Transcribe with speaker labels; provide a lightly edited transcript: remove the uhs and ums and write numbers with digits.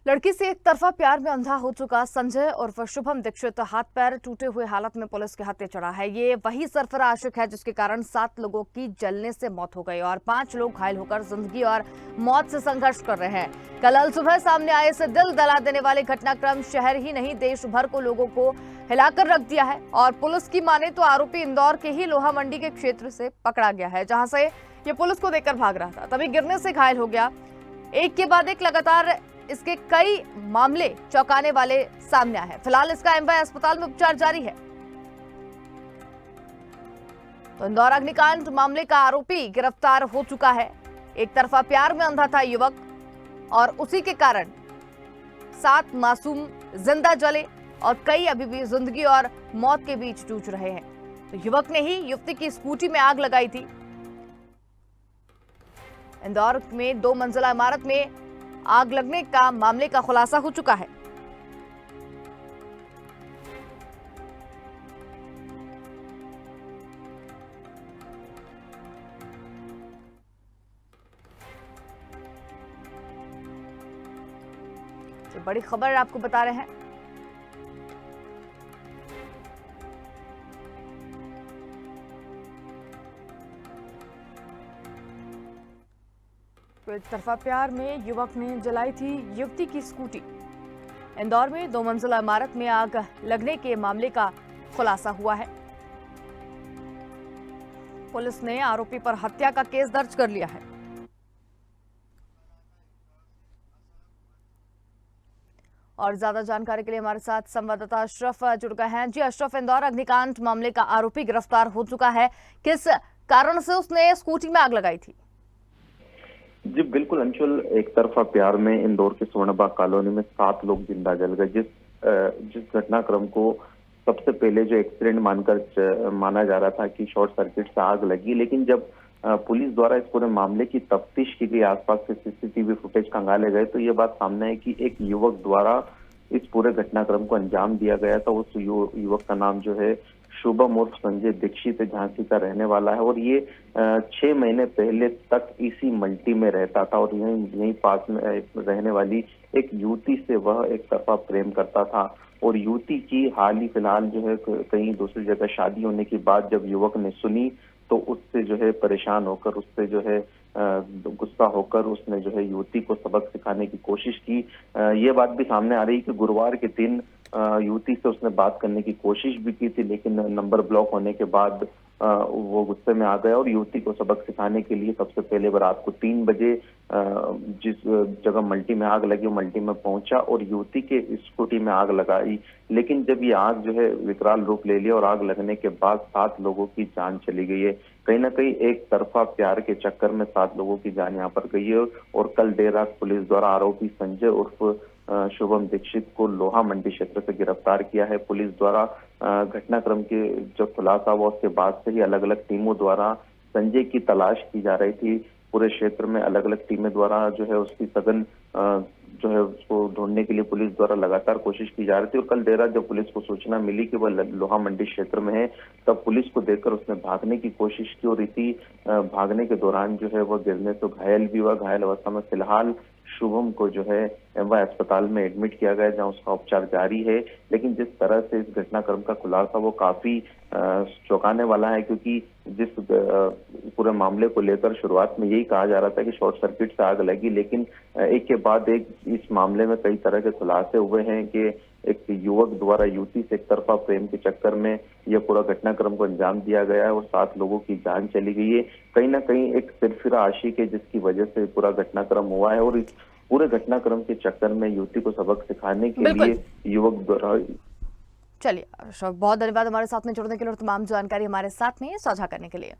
Speaker 1: लड़की से एक तरफा प्यार में अंधा हो चुका संजय उर्फ शुभम दीक्षित हाथ पैर टूटे हुए हालत में पुलिस के हत्थे चढ़ा है। ये वही सरफरा आशिक है जिसके कारण 7 लोगों की जलने से मौत हो गई और 5 लोग घायल होकर जिंदगी और मौत से संघर्ष कर रहे हैं। कल सुबह सामने आए इस दिल दहला देने वाले घटनाक्रम शहर ही नहीं देश भर को लोगों को हिलाकर रख दिया है। और पुलिस की माने तो आरोपी इंदौर के ही लोहा मंडी के क्षेत्र से पकड़ा गया है, जहां से ये पुलिस को देखकर भाग रहा था, तभी गिरने से घायल हो गया। एक के बाद एक लगातार इसके कई मामले चौंकाने वाले सामने आए हैं। फिलहाल इसका एमवाय अस्पताल में उपचार जारी है। तो इंदौर अग्निकांड मामले का आरोपी गिरफ्तार हो चुका है। एक तरफा प्यार में अंधा था युवक और उसी के कारण 7 मासूम जिंदा जले और कई अभी भी जिंदगी और मौत के बीच जूझ रहे हैं। तो युवक ने ही युवती की स्कूटी में आग लगाई थी। इंदौर में 2 मंजिला इमारत में आग लगने का मामले का खुलासा हो चुका है। तो बड़ी खबर आपको बता रहे हैं। तो एक तरफा प्यार में युवक ने जलाई थी युवती की स्कूटी। इंदौर में 2 मंजिला इमारत में आग लगने के मामले का खुलासा हुआ है। पुलिस ने आरोपी पर हत्या का केस दर्ज कर लिया है। और ज्यादा जानकारी के लिए हमारे साथ संवाददाता अशरफ जुड़ गए हैं। जी अशरफ, इंदौर अग्निकांड मामले का आरोपी गिरफ्तार हो चुका है, किस कारण से उसने स्कूटी में आग लगाई थी?
Speaker 2: जी बिल्कुल अंशुल, एक तरफा प्यार में इंदौर के स्वर्णबाग कॉलोनी में 7 लोग जिंदा जल गए। जिस घटनाक्रम को सबसे पहले जो एक्सीडेंट माना जा रहा था कि शॉर्ट सर्किट से आग लगी, लेकिन जब पुलिस द्वारा इस पूरे मामले की तफ्तीश की गई, आसपास के सीसीटीवी फुटेज खंगाले गए, तो ये बात सामने है कि एक युवक द्वारा इस पूरे घटनाक्रम को अंजाम दिया गया था। उस युवक का नाम जो है शुभम उर्फ संजय दीक्षित झांसी का रहने वाला है और ये 6 महीने पहले तक इसी मल्टी में रहता था और यहीं पास में रहने वाली एक युवती से वह एक तरफा प्रेम करता था। और युवती की हाल ही फिलहाल जो है कहीं दूसरी जगह शादी होने की बात जब युवक ने सुनी तो उससे जो है परेशान होकर, उससे जो है गुस्सा होकर उसने जो है युवती को सबक सिखाने की कोशिश की। ये बात भी सामने आ रही कि गुरुवार के दिन युवती से उसने बात करने की कोशिश भी की थी, लेकिन नंबर ब्लॉक होने के बाद वो गुस्से में आ गया और युवती को सबक सिखाने के लिए सबसे पहले रात को 3 बजे जिस जगह मल्टी में आग लगी मल्टी में पहुंचा और युवती के स्कूटी में आग लगाई। लेकिन जब ये आग जो है विकराल रूप ले लिया और आग लगने के बाद 7 लोगों की जान चली गई है। कहीं ना कहीं एक तरफा प्यार के चक्कर में 7 लोगों की जान यहाँ पर गई है। और कल देर रात पुलिस द्वारा आरोपी संजय उर्फ शुभम दीक्षित को लोहा मंडी क्षेत्र से गिरफ्तार किया है। पुलिस द्वारा घटनाक्रम के जो खुलासा हुआ उसके बाद से ही अलग अलग टीमों द्वारा संजय की तलाश की जा रही थी। पूरे क्षेत्र में अलग अलग टीमें द्वारा जो है उसकी सघन जो है उसको ढूंढने के लिए पुलिस द्वारा लगातार कोशिश की जा रही थी। और कल देर रात जब पुलिस को सूचना मिली कि वह लोहा मंडी क्षेत्र में है, तब पुलिस को देखकर उसने भागने की कोशिश की और इसी भागने के दौरान जो है वह गिरने से घायल भी हुआ। घायल अवस्था में फिलहाल शुभम को जो है एमवाय अस्पताल में एडमिट किया गया, जहां उसका उपचार जारी है। लेकिन जिस तरह से इस घटनाक्रम का खुलासा वो काफी चौंकाने वाला है, क्योंकि जिस पूरे मामले को लेकर शुरुआत में यही कहा जा रहा था कि शॉर्ट सर्किट से आग लगी, लेकिन एक के बाद एक इस मामले में कई तरह के खुलासे हुए हैं कि एक युवक द्वारा युवती से एक तरफा प्रेम के चक्कर में यह पूरा घटनाक्रम को अंजाम दिया गया है और 7 लोगों की जान चली गई है। कहीं ना कहीं एक सिरफिरा आशिक है जिसकी वजह से पूरा घटनाक्रम हुआ है और इस पूरे घटनाक्रम के चक्कर में युवती को सबक सिखाने के लिए युवक द्वारा।
Speaker 1: चलिए बहुत धन्यवाद हमारे साथ में जुड़ने के लिए और तमाम जानकारी हमारे साथ में साझा करने के लिए।